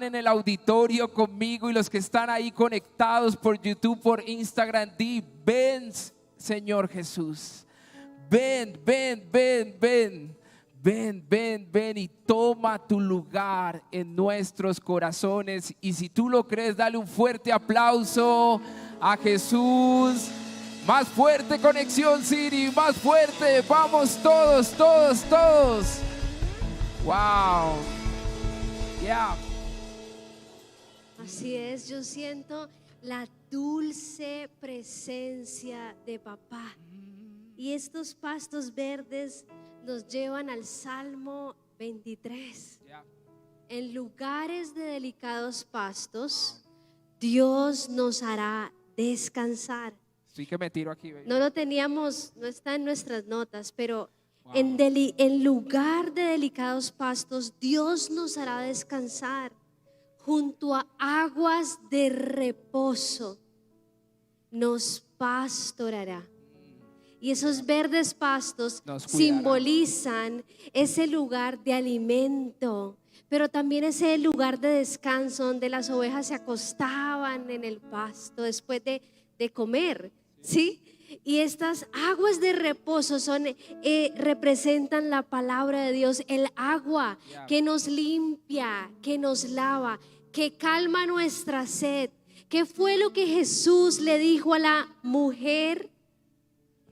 en el auditorio conmigo y los que están ahí conectados por YouTube, por Instagram, di: ven, Señor Jesús. Ven, ven, ven, ven. Ven, ven, ven y toma tu lugar en nuestros corazones. Y si tú lo crees, dale un fuerte aplauso a Jesús. Más fuerte, Conexión City, más fuerte. Vamos todos, todos, todos. Wow. Yeah. Así es, yo siento la dulce presencia de papá. Y estos pastos verdes nos llevan al Salmo 23. En lugares de delicados pastos, Dios nos hará descansar. Sí que me tiro aquí, baby. No lo teníamos, no está en nuestras notas, pero en lugar de delicados pastos, Dios nos hará descansar. Junto a aguas de reposo nos pastorará. Y esos verdes pastos simbolizan ese lugar de alimento, pero también ese lugar de descanso donde las ovejas se acostaban en el pasto después de comer, ¿sí? Y estas aguas de reposo representan la palabra de Dios, el agua que nos limpia, que nos lava, que calma nuestra sed. ¿Qué fue lo que Jesús le dijo a la mujer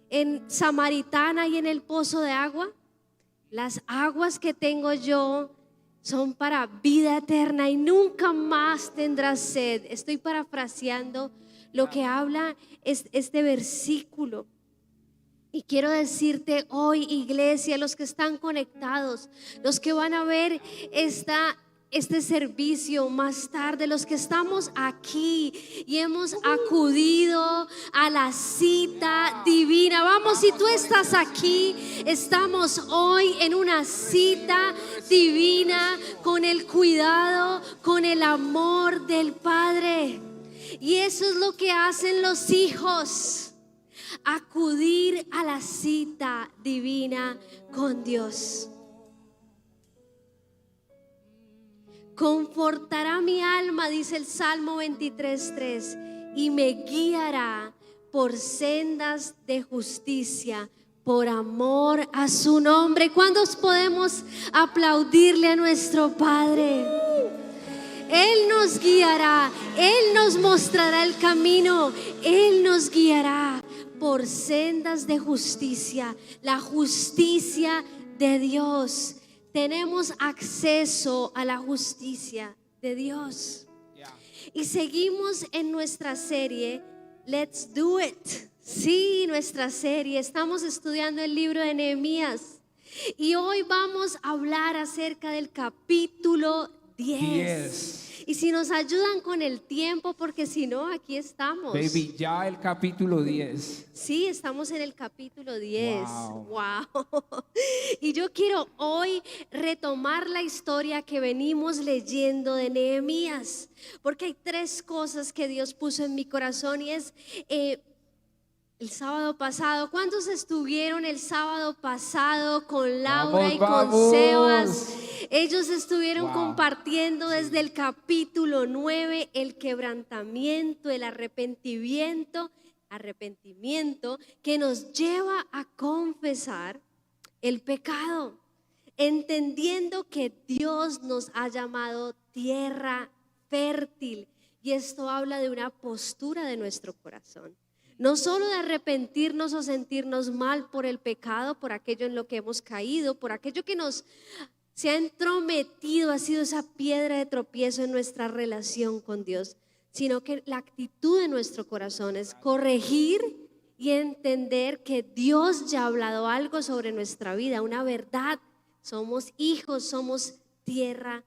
en samaritana y en el pozo de agua? Las aguas que tengo yo son para vida eterna y nunca más tendrás sed. Estoy parafraseando lo que habla este versículo. Y quiero decirte hoy, iglesia, los que están conectados, los que van a ver este servicio más tarde, los que estamos aquí y hemos acudido a la cita divina. Vamos, si tú estás aquí, estamos hoy en una cita divina con el cuidado, con el amor del Padre. Y eso es lo que hacen los hijos: acudir a la cita divina con Dios. Confortará mi alma, dice el Salmo 23:3, y me guiará por sendas de justicia, por amor a su nombre. ¿Cuántos podemos aplaudirle a nuestro Padre? Él nos guiará, Él nos mostrará el camino, Él nos guiará por sendas de justicia, la justicia de Dios. Tenemos acceso a la justicia de Dios. Y seguimos en nuestra serie Let's Do It. Sí, nuestra serie. Estamos estudiando el libro de Nehemías y hoy vamos a hablar acerca del capítulo 10. Y si nos ayudan con el tiempo, porque si no, aquí estamos. Baby, ya el capítulo 10. Sí, estamos en el capítulo 10. Wow. Y yo quiero hoy retomar la historia que venimos leyendo de Nehemías, porque hay tres cosas que Dios puso en mi corazón y es el sábado pasado. ¿Cuántos estuvieron el sábado pasado con Laura y con Sebas? Ellos estuvieron compartiendo desde el capítulo 9 el quebrantamiento, el arrepentimiento que nos lleva a confesar el pecado, entendiendo que Dios nos ha llamado tierra fértil, y esto habla de una postura de nuestro corazón. No solo de arrepentirnos o sentirnos mal por el pecado, por aquello en lo que hemos caído, por aquello que se ha entrometido, ha sido esa piedra de tropiezo en nuestra relación con Dios, sino que la actitud de nuestro corazón es corregir y entender que Dios ya ha hablado algo sobre nuestra vida, una verdad. Somos hijos, somos tierra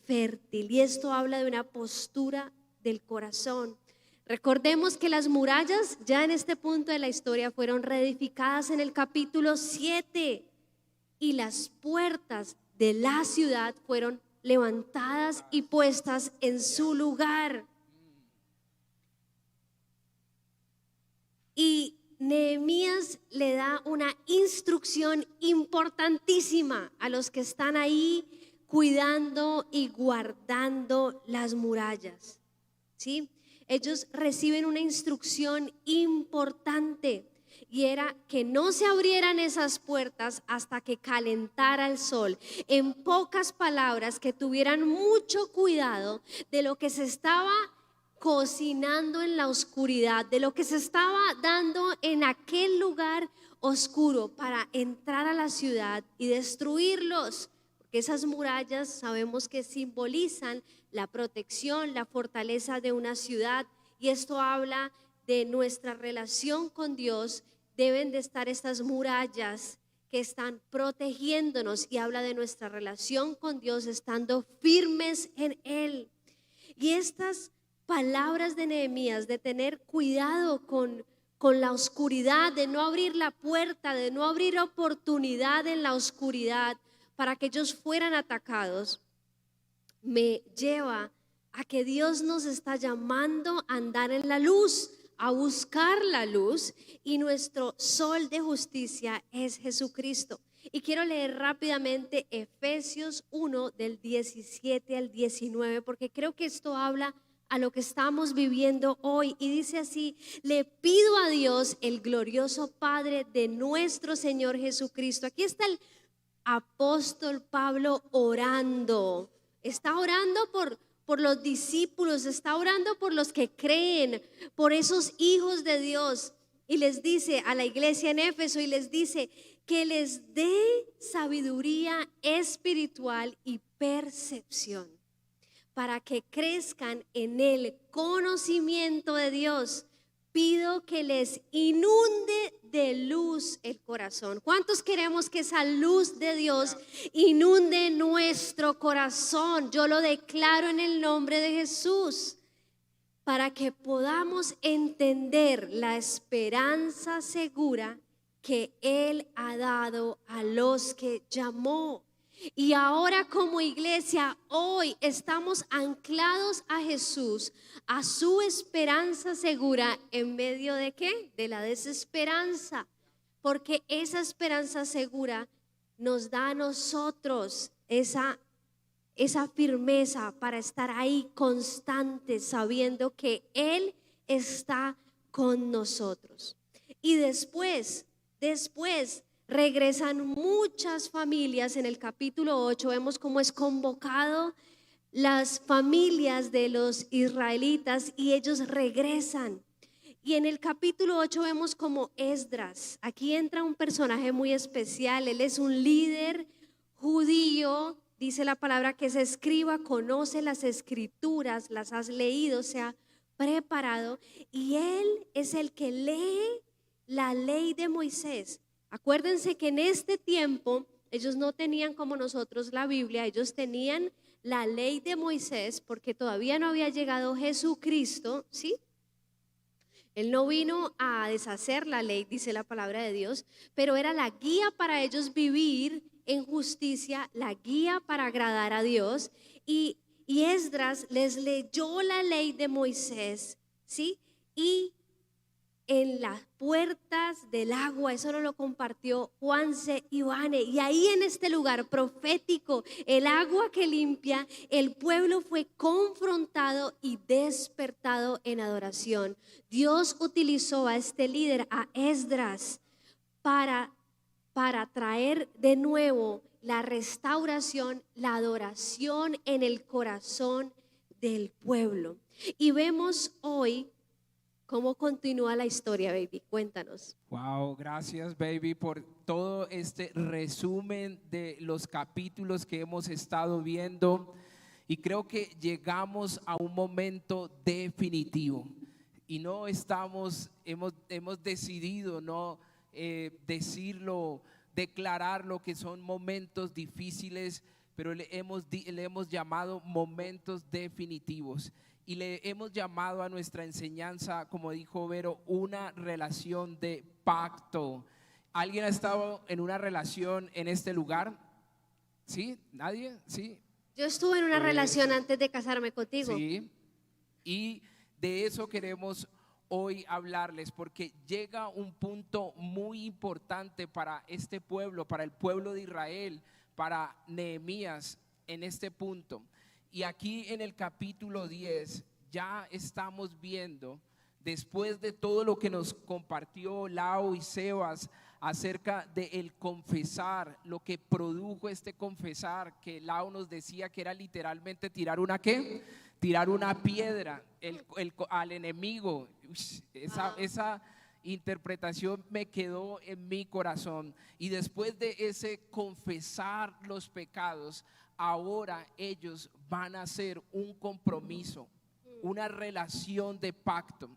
fértil, y esto habla de una postura del corazón. Recordemos que las murallas ya en este punto de la historia fueron reedificadas en el capítulo 7 y las puertas de la ciudad fueron levantadas y puestas en su lugar. Y Nehemías le da una instrucción importantísima a los que están ahí cuidando y guardando las murallas, ¿sí? Ellos reciben una instrucción importante y era que no se abrieran esas puertas hasta que calentara el sol. En pocas palabras, que tuvieran mucho cuidado de lo que se estaba cocinando en la oscuridad, de lo que se estaba dando en aquel lugar oscuro para entrar a la ciudad y destruirlos. Porque esas murallas sabemos que simbolizan la protección, la fortaleza de una ciudad, y esto habla de nuestra relación con Dios. Deben de estar estas murallas que están protegiéndonos, y habla de nuestra relación con Dios estando firmes en Él. Y estas palabras de Nehemías de tener cuidado con la oscuridad, de no abrir la puerta, de no abrir oportunidad en la oscuridad para que ellos fueran atacados, me lleva a que Dios nos está llamando a andar en la luz, a buscar la luz, y nuestro sol de justicia es Jesucristo. Y quiero leer rápidamente Efesios 1 del 17 al 19, porque creo que esto habla a lo que estamos viviendo hoy, y dice así: le pido a Dios, el glorioso Padre de nuestro Señor Jesucristo. Aquí está el apóstol Pablo orando, está orando por los discípulos, está orando por los que creen, por esos hijos de Dios, y les dice a la iglesia en Éfeso, y les dice que les dé sabiduría espiritual y percepción para que crezcan en el conocimiento de Dios. Pido que les inunde de luz el corazón. ¿Cuántos queremos que esa luz de Dios inunde nuestro corazón? Yo lo declaro en el nombre de Jesús, para que podamos entender la esperanza segura que Él ha dado a los que llamó. Y ahora, como iglesia, hoy estamos anclados a Jesús, a su esperanza segura, en medio de ¿qué? De la desesperanza, porque esa esperanza segura nos da a nosotros esa firmeza para estar ahí constantes, sabiendo que Él está con nosotros. Y después regresan muchas familias. En el capítulo 8 vemos cómo es convocado las familias de los israelitas, y ellos regresan. Y en el capítulo 8 vemos como Esdras, aquí entra un personaje muy especial. Él es un líder judío, dice la palabra que es escriba, conoce las escrituras, las has leído, se ha preparado, y él es el que lee la ley de Moisés. Acuérdense que en este tiempo ellos no tenían como nosotros la Biblia, ellos tenían la ley de Moisés porque todavía no había llegado Jesucristo, ¿sí? Él no vino a deshacer la ley, dice la palabra de Dios, pero era la guía para ellos vivir en justicia, la guía para agradar a Dios. Y Esdras les leyó la ley de Moisés, ¿sí? Y en las puertas del agua, eso nos lo compartió Juanse Ivane, y ahí en este lugar profético, el agua que limpia, el pueblo fue confrontado y despertado en adoración. Dios utilizó a este líder, a Esdras, para traer de nuevo la restauración, la adoración en el corazón del pueblo. Y vemos hoy ¿cómo continúa la historia, baby? Cuéntanos. Wow, gracias, baby, por todo este resumen de los capítulos que hemos estado viendo. Y creo que llegamos a un momento definitivo. Y no hemos decidido no decirlo, declararlo, que son momentos difíciles, pero le hemos llamado momentos definitivos. Y le hemos llamado a nuestra enseñanza, como dijo Vero, una relación de pacto. ¿Alguien ha estado en una relación en este lugar? ¿Sí? ¿Nadie? ¿Sí? Yo estuve en una relación antes de casarme contigo. Sí. Y de eso queremos hoy hablarles, porque llega un punto muy importante para este pueblo, para el pueblo de Israel, para Nehemías. en este punto. Y aquí en el capítulo 10 ya estamos viendo, después de todo lo que nos compartió Lau y Sebas acerca de el confesar, lo que produjo este confesar, que Lau nos decía que era literalmente tirar una ¿qué? Tirar una piedra al enemigo. Esa interpretación me quedó en mi corazón. Y después de ese confesar los pecados, ahora ellos van a hacer un compromiso, una relación de pacto.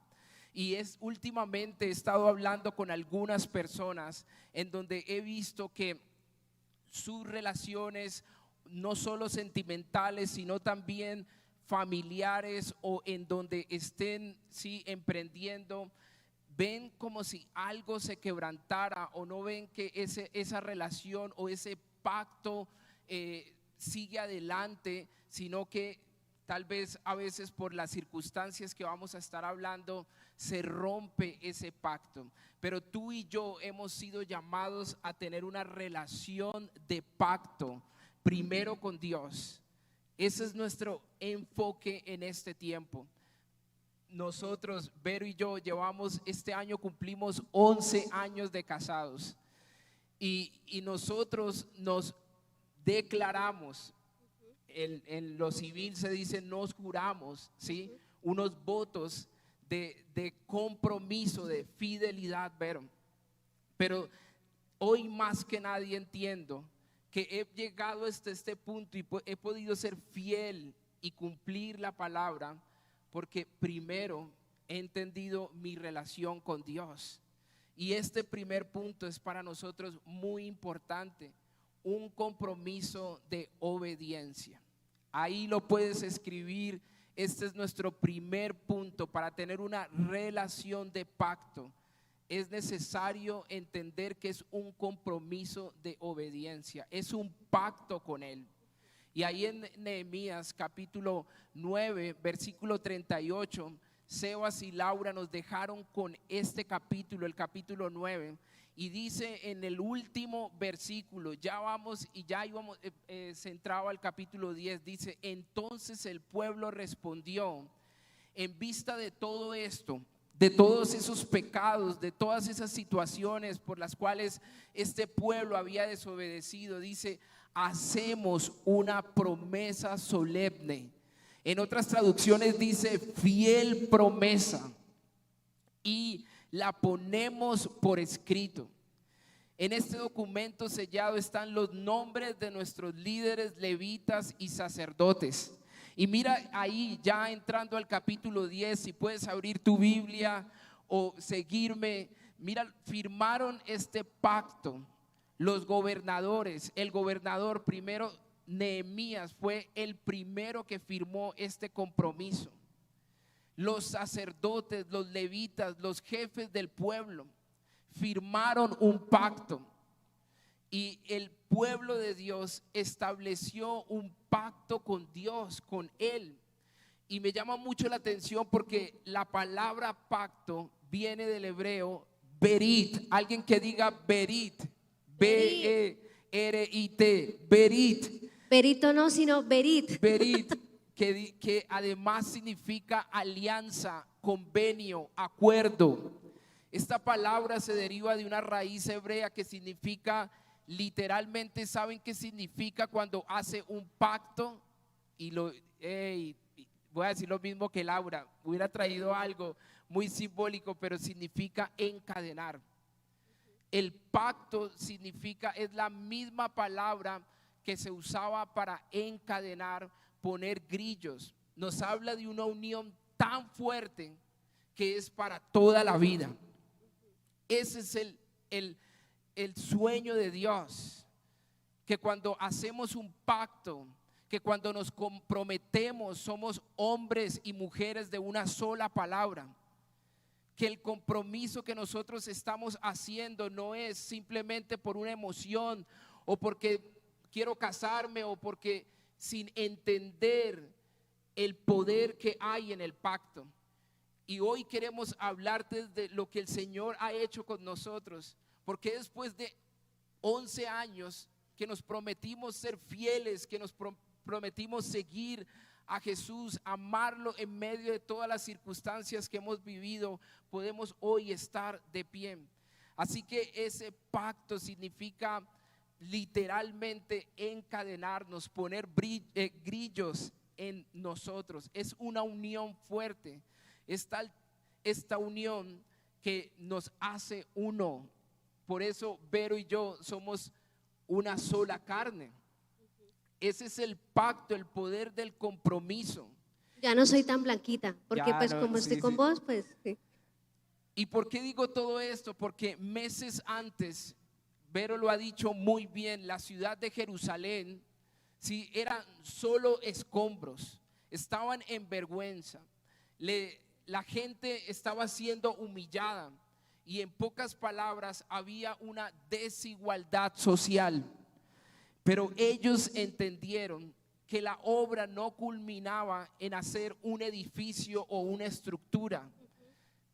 Y últimamente he estado hablando con algunas personas en donde he visto que sus relaciones, no solo sentimentales, sino también familiares o en donde estén emprendiendo, ven como si algo se quebrantara, o no ven que esa relación o ese pacto sigue adelante, sino que tal vez a veces por las circunstancias que vamos a estar hablando se rompe ese pacto. Pero tú y yo hemos sido llamados a tener una relación de pacto primero con Dios. Ese es nuestro enfoque en este tiempo. Nosotros, Vero y yo, este año cumplimos 11 años de casados, y nosotros nos declaramos, en lo civil se dice, nos juramos, ¿sí? Unos votos de compromiso, de fidelidad, Vero. Pero hoy más que nadie entiendo que he llegado hasta este punto y he podido ser fiel y cumplir la palabra, porque primero he entendido mi relación con Dios. Y este primer punto es para nosotros muy importante, un compromiso de obediencia. Ahí lo puedes escribir. Este es nuestro primer punto. Para tener una relación de pacto es necesario entender que es un compromiso de obediencia, es un pacto con Él. Y ahí en Nehemías capítulo 9 versículo 38, Sebas y Laura nos dejaron con este capítulo, el capítulo 9, y dice en el último versículo, ya íbamos centrado al capítulo 10, dice: entonces el pueblo respondió, en vista de todo esto, de todos esos pecados, de todas esas situaciones por las cuales este pueblo había desobedecido, dice: hacemos una promesa solemne. En otras traducciones dice fiel promesa, y la ponemos por escrito. En este documento sellado están los nombres de nuestros líderes, levitas y sacerdotes. Y mira ahí, ya entrando al capítulo 10, si puedes abrir tu Biblia o seguirme, mira, firmaron este pacto los gobernadores. El gobernador primero, Nehemías, fue el primero que firmó este compromiso. Los sacerdotes, los levitas, los jefes del pueblo firmaron un pacto, y el pueblo de Dios estableció un pacto con Dios, con Él. Y me llama mucho la atención porque la palabra pacto viene del hebreo berit. Alguien que diga berit, B-E-R-I-T, berit. Berito no, sino berit. Berit, que además significa alianza, convenio, acuerdo. Esta palabra se deriva de una raíz hebrea que significa, literalmente, ¿saben qué significa cuando hace un pacto? Y voy a decir lo mismo que Laura, hubiera traído algo muy simbólico, pero significa encadenar. El pacto significa, es la misma palabra que se usaba para encadenar, poner grillos. Nos habla de una unión tan fuerte que es para toda la vida. Ese es el sueño de Dios, que cuando hacemos un pacto, que cuando nos comprometemos, somos hombres y mujeres de una sola palabra, que el compromiso que nosotros estamos haciendo no es simplemente por una emoción o porque quiero casarme o porque, sin entender el poder que hay en el pacto. Y hoy queremos hablarte de lo que el Señor ha hecho con nosotros, porque después de 11 años que nos prometimos ser fieles, que nos prometimos seguir a Jesús, amarlo en medio de todas las circunstancias que hemos vivido, podemos hoy estar de pie. Así que ese pacto significa literalmente encadenarnos, poner grillos en nosotros. Es una unión fuerte. Esta unión que nos hace uno. Por eso Vero y yo somos una sola carne. Ese es el pacto, el poder del compromiso. Ya no soy tan blanquita, porque Ya pues no, como sí, estoy con sí. vos, pues sí. ¿Y por qué digo todo esto? Porque meses antes, Vero lo ha dicho muy bien, la ciudad de Jerusalén, sí, eran solo escombros, estaban en vergüenza, la gente estaba siendo humillada y en pocas palabras había una desigualdad social. Pero ellos entendieron que la obra no culminaba en hacer un edificio o una estructura.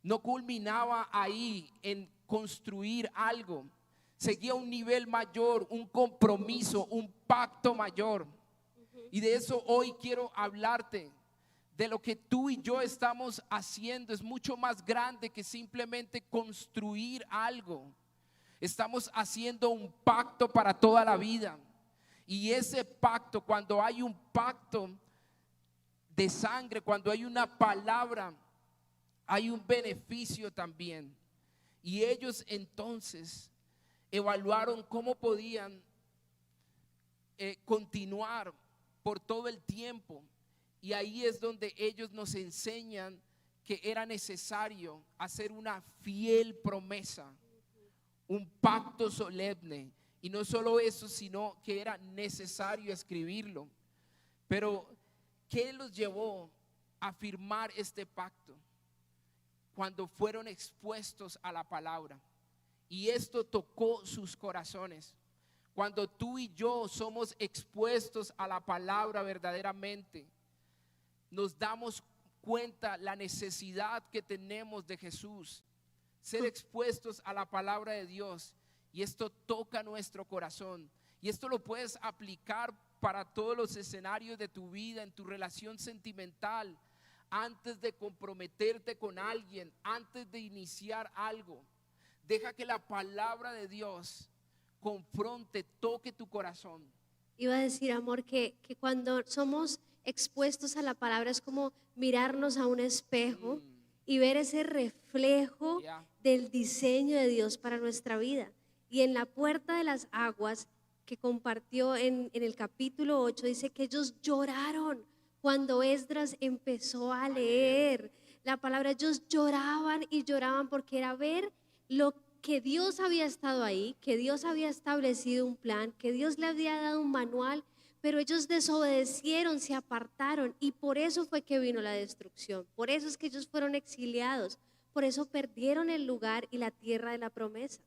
No culminaba ahí en construir algo. Seguía un nivel mayor, un compromiso, un pacto mayor. Y de eso hoy quiero hablarte. De lo que tú y yo estamos haciendo es mucho más grande que simplemente construir algo. Estamos haciendo un pacto para toda la vida. Y ese pacto, cuando hay un pacto de sangre, cuando hay una palabra, hay un beneficio también. Y ellos entonces evaluaron cómo podían continuar por todo el tiempo. Y ahí es donde ellos nos enseñan que era necesario hacer una fiel promesa, un pacto solemne. Y no solo eso, sino que era necesario escribirlo. Pero ¿qué los llevó a firmar este pacto? Cuando fueron expuestos a la palabra. Y esto tocó sus corazones. Cuando tú y yo somos expuestos a la palabra verdaderamente, nos damos cuenta la necesidad que tenemos de Jesús. Ser expuestos a la palabra de Dios. Y esto toca nuestro corazón. Y esto lo puedes aplicar para todos los escenarios de tu vida, en tu relación sentimental. Antes de comprometerte con alguien, antes de iniciar algo, deja que la palabra de Dios confronte, toque tu corazón. Iba a decir, amor, que cuando somos expuestos a la palabra es como mirarnos a un espejo y ver ese reflejo Yeah. del diseño de Dios para nuestra vida. Y en la puerta de las aguas que compartió en el capítulo 8 dice que ellos lloraron cuando Esdras empezó a leer la palabra. Ellos lloraban y lloraban porque era ver lo que Dios había estado ahí, que Dios había establecido un plan, que Dios le había dado un manual, pero ellos desobedecieron, se apartaron y por eso fue que vino la destrucción. Por eso es que ellos fueron exiliados, por eso perdieron el lugar y la tierra de la promesa.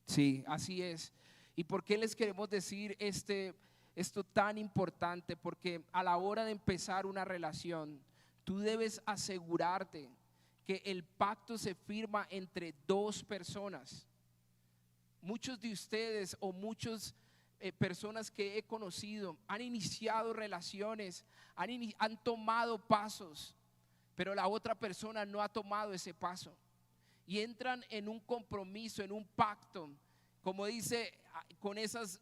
Sí, así es. ¿Y por qué les queremos decir esto tan importante? Porque a la hora de empezar una relación, tú debes asegurarte que el pacto se firma entre dos personas. Muchos de ustedes o muchas personas que he conocido han iniciado relaciones, han tomado pasos, pero la otra persona no ha tomado ese paso. Y entran en un compromiso, en un pacto, como dice, con esas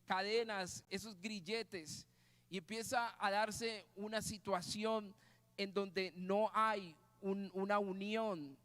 cadenas, esos grilletes, y empieza a darse una situación en donde no hay una unión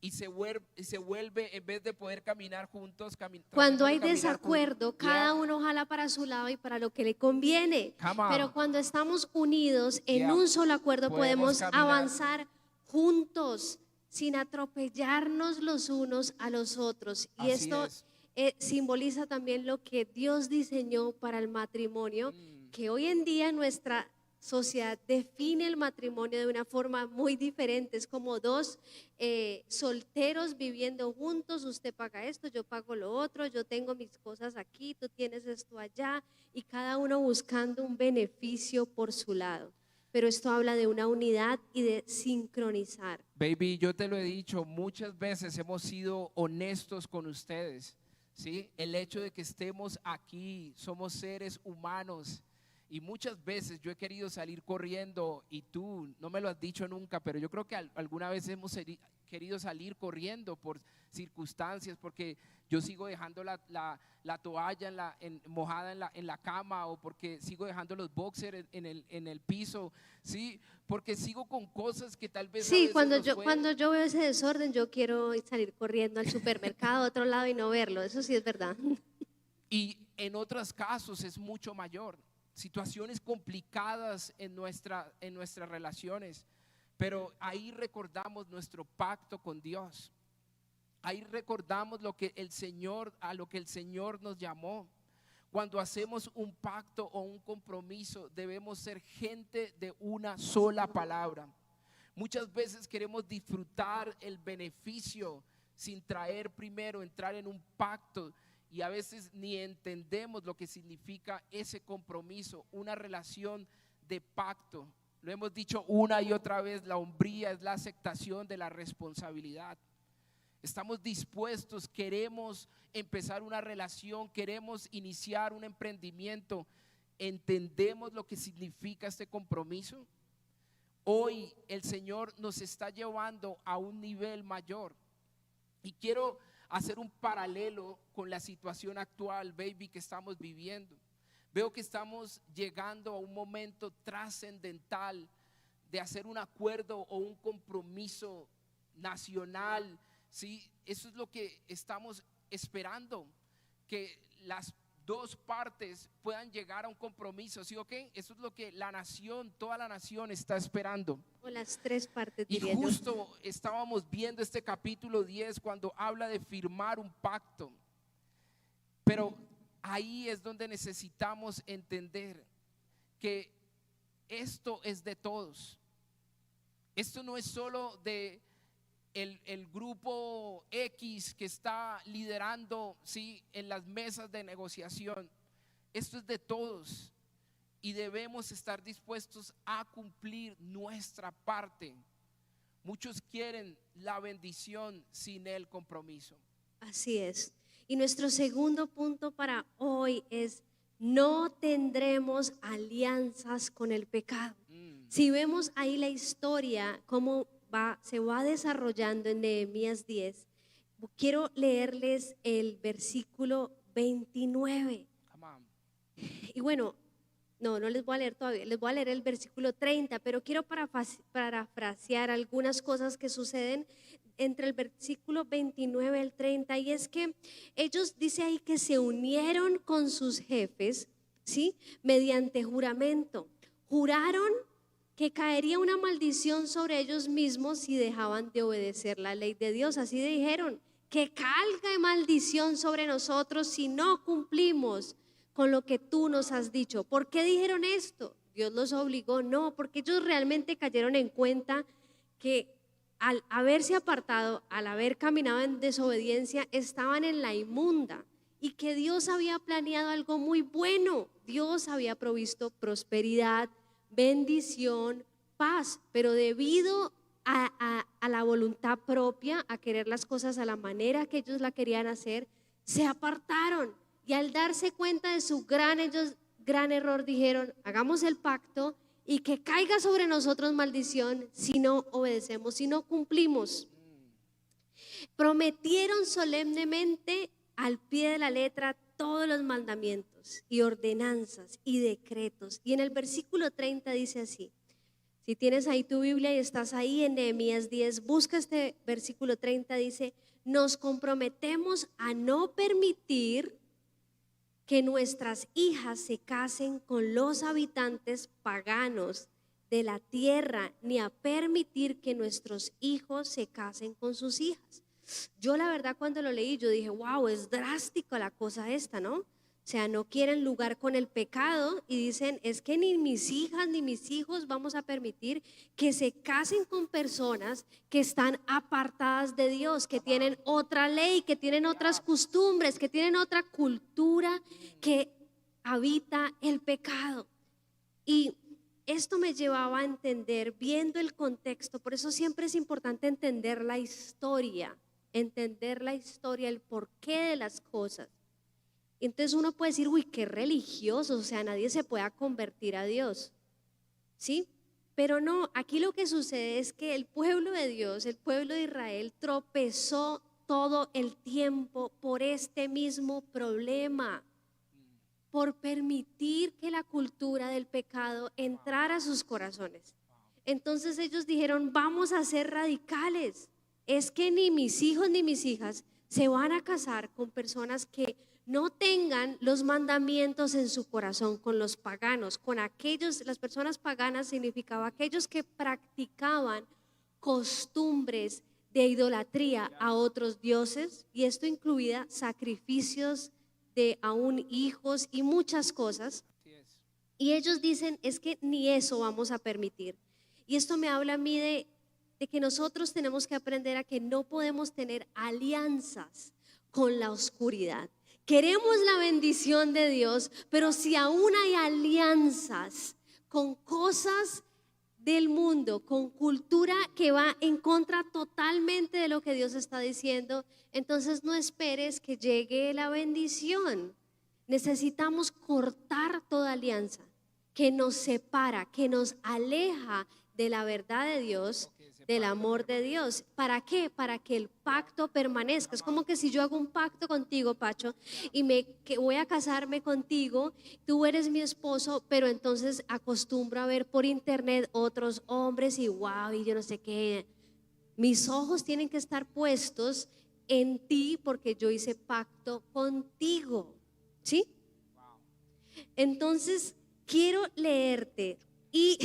y se vuelve, en vez de poder caminar juntos, Cuando hay tratando de caminar desacuerdo, cada uno jala para su lado y para lo que le conviene. Come on. Pero cuando estamos unidos en Yeah. un solo acuerdo, Podemos podemos caminar avanzar juntos sin atropellarnos los unos a los otros. Y Así esto es. simboliza también lo que Dios diseñó para el matrimonio, que hoy en día nuestra sociedad define el matrimonio de una forma muy diferente. Es como dos solteros viviendo juntos, usted paga esto, yo pago lo otro, yo tengo mis cosas aquí, tú tienes esto allá, y cada uno buscando un beneficio por su lado. Pero esto habla de una unidad y de sincronizar. Baby, yo te lo he dicho, muchas veces hemos sido honestos con ustedes, ¿sí? El hecho de que estemos aquí, somos seres humanos Y muchas veces yo he querido salir corriendo y tú no me lo has dicho nunca, pero yo creo que alguna vez hemos querido salir corriendo por circunstancias, porque yo sigo dejando la toalla mojada en la cama, o porque sigo dejando los boxers en el piso, ¿sí? Porque sigo con cosas que tal vez a Sí, veces nos pueden- cuando yo veo ese desorden, yo quiero salir corriendo al supermercado a otro lado y no verlo. Eso sí es verdad. Y en otros casos es mucho mayor, situaciones complicadas en nuestras relaciones, pero ahí recordamos nuestro pacto con Dios. Ahí recordamos a lo que el Señor nos llamó. Cuando hacemos un pacto o un compromiso, debemos ser gente de una sola palabra. Muchas veces queremos disfrutar el beneficio sin entrar en un pacto, y a veces ni entendemos lo que significa ese compromiso, una relación de pacto. Lo hemos dicho una y otra vez, la hombría es la aceptación de la responsabilidad. Estamos dispuestos, queremos empezar una relación, queremos iniciar un emprendimiento. ¿Entendemos lo que significa este compromiso? Hoy el Señor nos está llevando a un nivel mayor. Y quiero hacer un paralelo con la situación actual, baby, que estamos viviendo. Veo que estamos llegando a un momento trascendental de hacer un acuerdo o un compromiso nacional, ¿sí? Eso es lo que estamos esperando, que las dos partes puedan llegar a un compromiso, ¿sí o qué? Eso es lo que la nación, toda la nación está esperando. O las tres partes, Y diría yo. justo estábamos viendo este capítulo 10 cuando habla de firmar un pacto. Pero ahí es donde necesitamos entender que esto es de todos. Esto no es solo de el grupo X que está liderando, ¿sí?, en las mesas de negociación. Esto es de todos y debemos estar dispuestos a cumplir nuestra parte. Muchos quieren la bendición sin el compromiso. Así es. Y nuestro segundo punto para hoy es: no tendremos alianzas con el pecado. Si vemos ahí la historia, cómo se va desarrollando en Nehemías 10, quiero leerles el versículo 29. Y bueno, no les voy a leer todavía, les voy a leer el versículo 30, pero quiero parafrasear algunas cosas que suceden entre el versículo 29 y el 30, y es que ellos, dice ahí, que se unieron con sus jefes, ¿sí?, mediante juramento. Juraron que caería una maldición sobre ellos mismos si dejaban de obedecer la ley de Dios. Así dijeron: que caiga maldición sobre nosotros si no cumplimos con lo que tú nos has dicho. ¿Por qué dijeron esto? ¿Dios los obligó? No, porque ellos realmente cayeron en cuenta que al haberse apartado, al haber caminado en desobediencia, estaban en la inmunda, y que Dios había planeado algo muy bueno. Dios había provisto prosperidad, bendición, paz, pero debido a la voluntad propia, a querer las cosas a la manera que ellos la querían hacer, se apartaron. Y al darse cuenta de su gran error, dijeron: hagamos el pacto y que caiga sobre nosotros maldición si no obedecemos, si no cumplimos. Prometieron solemnemente al pie de la letra todos los mandamientos y ordenanzas y decretos. Y en el versículo 30 dice así: si tienes ahí tu Biblia y estás ahí en Nehemías 10, busca este versículo 30. Dice: nos comprometemos a no permitir que nuestras hijas se casen con los habitantes paganos de la tierra, ni a permitir que nuestros hijos se casen con sus hijas. Yo la verdad, cuando lo leí, yo dije: wow, es drástico la cosa esta, ¿no? O sea, no quieren lugar con el pecado y dicen: es que ni mis hijas ni mis hijos vamos a permitir que se casen con personas que están apartadas de Dios, que tienen otra ley, que tienen otras costumbres, que tienen otra cultura, que habita el pecado. Y esto me llevaba a entender, viendo el contexto, por eso siempre es importante entender la historia, el porqué de las cosas. Entonces uno puede decir, uy, qué religioso, o sea, nadie se pueda convertir a Dios, ¿sí? Pero no, aquí lo que sucede es que el pueblo de Dios, el pueblo de Israel, tropezó todo el tiempo por este mismo problema, por permitir que la cultura del pecado entrara a sus corazones. Entonces ellos dijeron, vamos a ser radicales. Es que ni mis hijos ni mis hijas se van a casar con personas que no tengan los mandamientos en su corazón, con los paganos, con aquellos. Las personas paganas significaba aquellos que practicaban costumbres de idolatría a otros dioses, y esto incluía sacrificios de aún hijos y muchas cosas. Y ellos dicen, es que ni eso vamos a permitir. Y esto me habla a mí de que nosotros tenemos que aprender a que no podemos tener alianzas con la oscuridad. Queremos la bendición de Dios, pero si aún hay alianzas con cosas del mundo, con cultura que va en contra totalmente de lo que Dios está diciendo, entonces no esperes que llegue la bendición. Necesitamos cortar toda alianza que nos separa, que nos aleja de la verdad de Dios, del amor de Dios. ¿Para qué? Para que el pacto permanezca. Es como que si yo hago un pacto contigo, Pacho, y que voy a casarme contigo, tú eres mi esposo, pero entonces acostumbro a ver por internet otros hombres y wow, y yo no sé qué. Mis ojos tienen que estar puestos en ti porque yo hice pacto contigo, ¿sí? Entonces quiero leerte y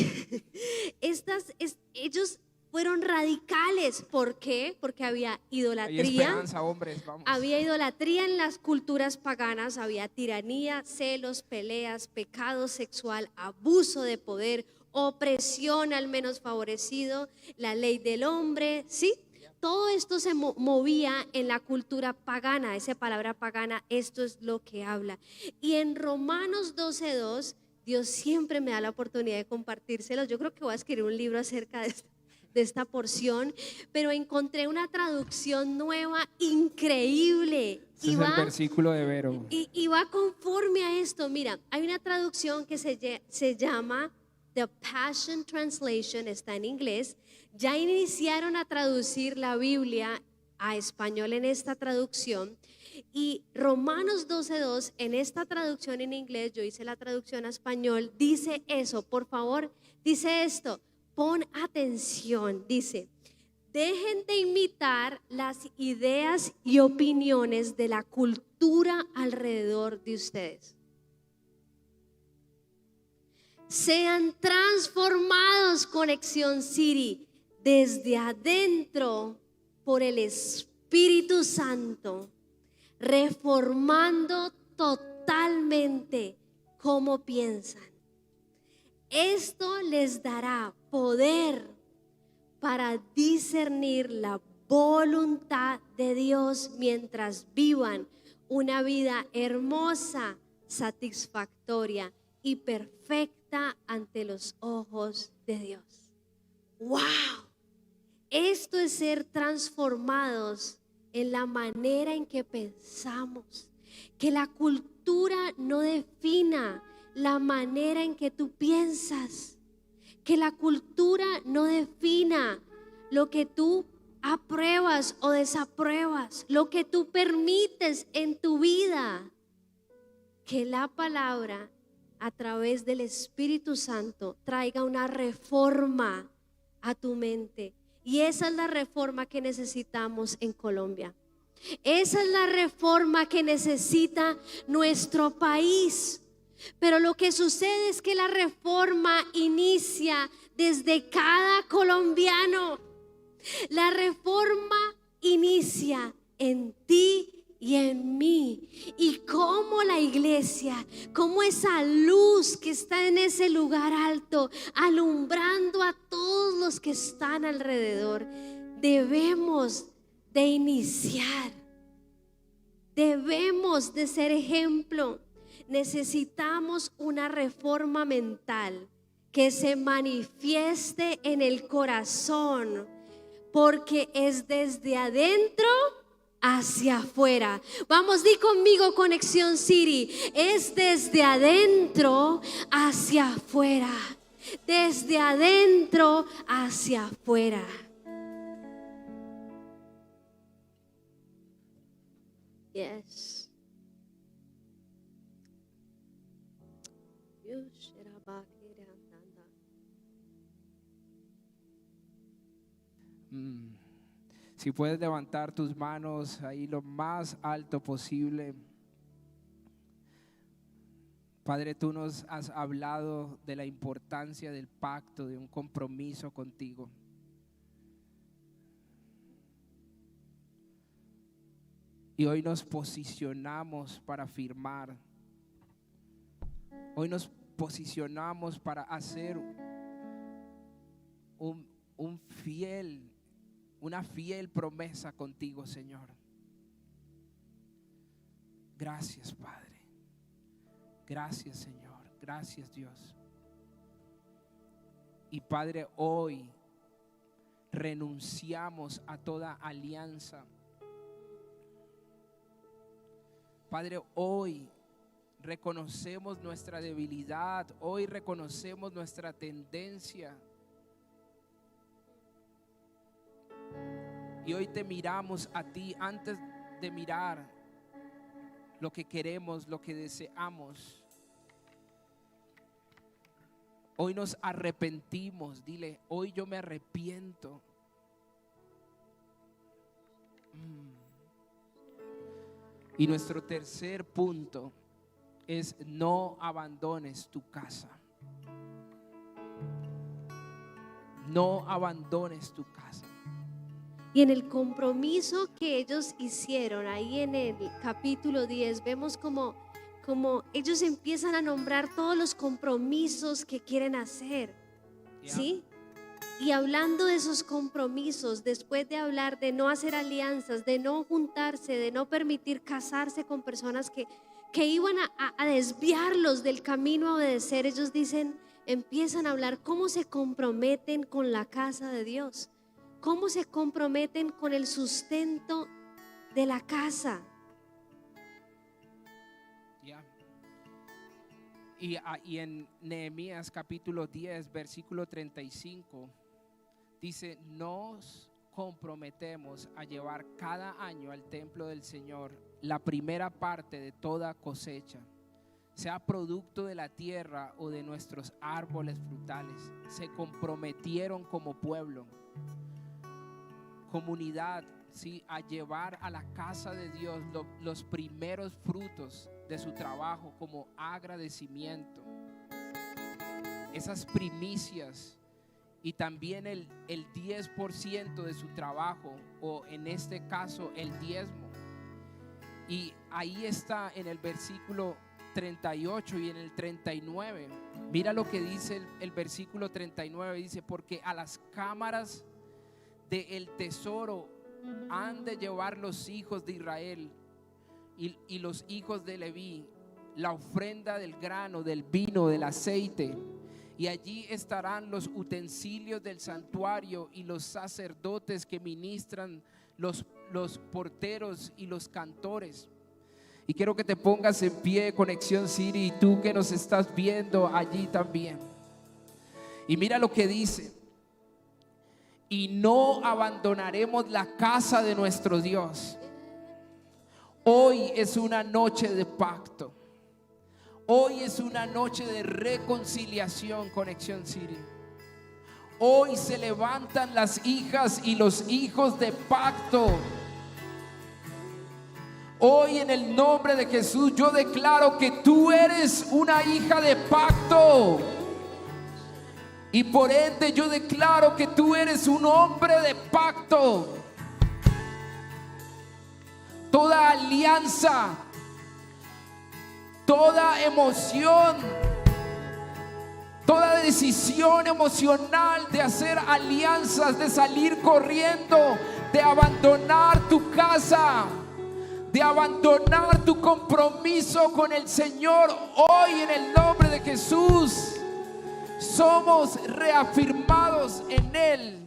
ellos fueron radicales. ¿Por qué? Porque había idolatría. Hay esperanza, hombres, vamos. Había idolatría en las culturas paganas, había tiranía, celos, peleas, pecado sexual, abuso de poder, opresión al menos favorecido, la ley del hombre, ¿sí? Todo esto se movía en la cultura pagana. Esa palabra pagana, esto es lo que habla. Y en Romanos 12:2, Dios siempre me da la oportunidad de compartírselos. Yo creo que voy a escribir un libro acerca de esta porción, pero encontré una traducción nueva increíble. Ese es el versículo de Vero. Y va conforme a esto. Mira, hay una traducción que se llama The Passion Translation, está en inglés. Ya iniciaron a traducir la Biblia a español en esta traducción. Y Romanos 12:2, en esta traducción en inglés, yo hice la traducción a español, dice eso, por favor, dice esto, pon atención, dice, dejen de imitar las ideas y opiniones de la cultura alrededor de ustedes. Sean transformados, Conexión City, desde adentro por el Espíritu Santo, reformando totalmente cómo piensan. Esto les dará poder para discernir la voluntad de Dios mientras vivan una vida hermosa, satisfactoria y perfecta ante los ojos de Dios. ¡Wow! Esto es ser transformados en la manera en que pensamos. Que la cultura no defina la manera en que tú piensas. Que la cultura no defina lo que tú apruebas o desapruebas, lo que tú permites en tu vida. Que la palabra a través del Espíritu Santo traiga una reforma a tu mente. Y esa es la reforma que necesitamos en Colombia. Esa es la reforma que necesita nuestro país. Pero lo que sucede es que la reforma inicia desde cada colombiano. La reforma inicia en ti y en mí. Y como la iglesia, como esa luz que está en ese lugar alto, alumbrando a todos los que están alrededor, debemos de iniciar. Debemos de ser ejemplo. Necesitamos una reforma mental que se manifieste en el corazón, porque es desde adentro hacia afuera. Vamos, di conmigo, Conexión City. Es desde adentro hacia afuera. Desde adentro hacia afuera. Yes. Si puedes levantar tus manos ahí lo más alto posible. Padre, tú nos has hablado de la importancia del pacto, de un compromiso contigo. Y hoy nos posicionamos para firmar. Hoy nos posicionamos para hacer una fiel promesa contigo, Señor. Gracias, Padre. Gracias, Señor. Gracias, Dios. Y Padre, hoy renunciamos a toda alianza. Padre, hoy reconocemos nuestra debilidad. Hoy reconocemos nuestra tendencia. Y hoy te miramos a ti antes de mirar lo que queremos, lo que deseamos. Hoy nos arrepentimos. Dile, hoy yo me arrepiento. Y nuestro tercer punto es: no abandones tu casa. No abandones tu casa. Y en el compromiso que ellos hicieron, ahí en el capítulo 10, vemos como ellos empiezan a nombrar todos los compromisos que quieren hacer, ¿sí? Y hablando de esos compromisos, después de hablar de no hacer alianzas, de no juntarse, de no permitir casarse con personas que iban a desviarlos del camino a obedecer, ellos empiezan a hablar cómo se comprometen con la casa de Dios. ¿Cómo se comprometen con el sustento de la casa? Y en Nehemías capítulo 10, versículo 35, dice: nos comprometemos a llevar cada año al templo del Señor la primera parte de toda cosecha, sea producto de la tierra o de nuestros árboles frutales. Se comprometieron como pueblo, comunidad, ¿sí?, a llevar a la casa de Dios los primeros frutos de su trabajo como agradecimiento, esas primicias, y también el 10% de su trabajo, o en este caso el diezmo. Y ahí está en el versículo 38 y en el 39. Mira lo que dice el versículo 39. Dice: porque a las cámaras del tesoro han de llevar los hijos de Israel y los hijos de Leví la ofrenda del grano, del vino, del aceite, y allí estarán los utensilios del santuario y los sacerdotes que ministran, los porteros y los cantores. Y quiero que te pongas en pie, Conexión City, y tú que nos estás viendo allí también. Y mira lo que dice: y no abandonaremos la casa de nuestro Dios. Hoy es una noche de pacto. Hoy es una noche de reconciliación, Conexión City. Hoy se levantan las hijas y los hijos de pacto. Hoy, en el nombre de Jesús, yo declaro que tú eres una hija de pacto. Y por ende yo declaro que tú eres un hombre de pacto. Toda alianza, toda emoción, toda decisión emocional de hacer alianzas, de salir corriendo, de abandonar tu casa, de abandonar tu compromiso con el Señor, hoy en el nombre de Jesús somos reafirmados en Él.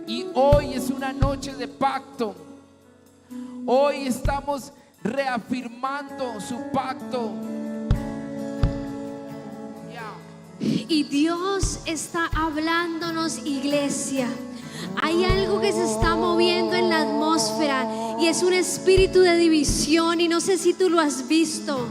Y hoy es una noche de pacto. Hoy estamos reafirmando su pacto. Y Dios está hablándonos, iglesia. Hay algo que se está moviendo en la atmósfera y es un espíritu de división, y no sé si tú lo has visto,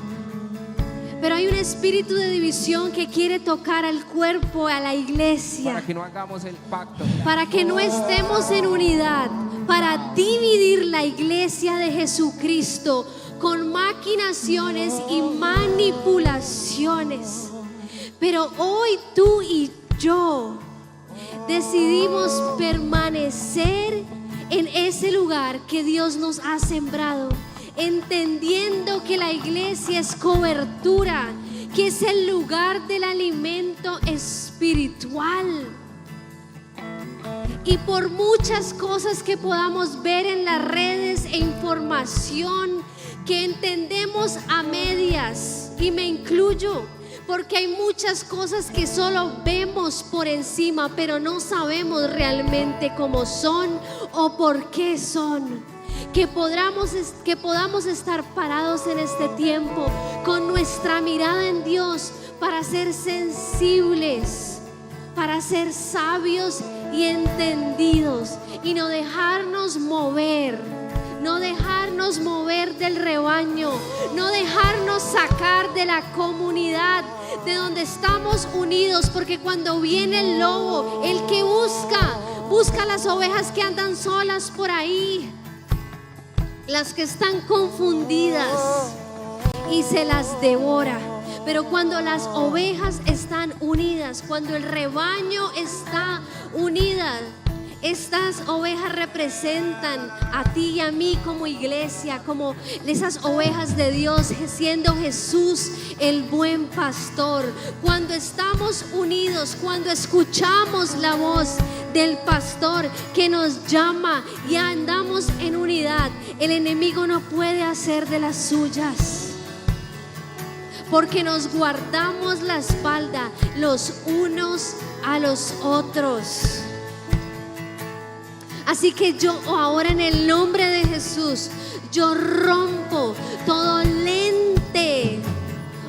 pero hay un espíritu de división que quiere tocar al cuerpo, a la iglesia, Para que no hagamos el pacto. para que no estemos en unidad, para dividir la iglesia de Jesucristo con maquinaciones y manipulaciones. Pero hoy tú y yo decidimos permanecer en ese lugar que Dios nos ha sembrado, entendiendo que la iglesia es cobertura, que es el lugar del alimento espiritual. Y por muchas cosas que podamos ver en las redes e información que entendemos a medias, y me incluyo, porque hay muchas cosas que solo vemos por encima, pero no sabemos realmente cómo son o por qué son. Que podamos estar parados en este tiempo con nuestra mirada en Dios para ser sensibles, para ser sabios y entendidos, y no dejarnos mover. No dejarnos mover del rebaño, no dejarnos sacar de la comunidad de donde estamos unidos, porque cuando viene el lobo, el que busca las ovejas que andan solas por ahí, las que están confundidas, y se las devora. Pero cuando las ovejas están unidas, cuando el rebaño está unidas, estas ovejas representan a ti y a mí como iglesia, como esas ovejas de Dios, siendo Jesús el buen pastor. Cuando estamos unidos, cuando escuchamos la voz del pastor que nos llama y andamos en unidad, el enemigo no puede hacer de las suyas, porque nos guardamos la espalda los unos a los otros. Así que yo ahora, en el nombre de Jesús, yo rompo todo lente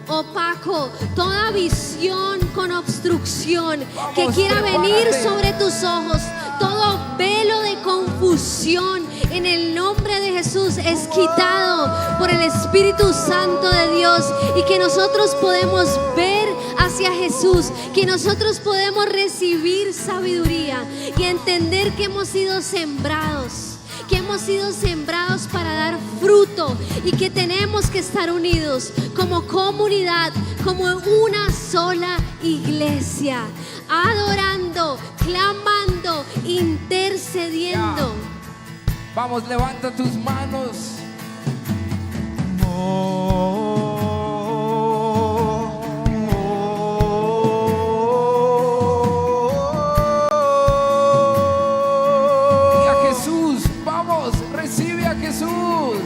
opaco, toda visión con obstrucción que quiera venir sobre tus ojos, todo velo de confusión, en el nombre de Jesús es quitado por el Espíritu Santo de Dios, y que nosotros podemos ver hacia Jesús, que nosotros podemos recibir sabiduría y entender que hemos sido sembrados, para dar fruto, y que tenemos que estar unidos como comunidad, como una sola iglesia, adorando, clamando, intercediendo. Vamos, levanta tus manos. Y a Jesús, vamos, recibe a Jesús.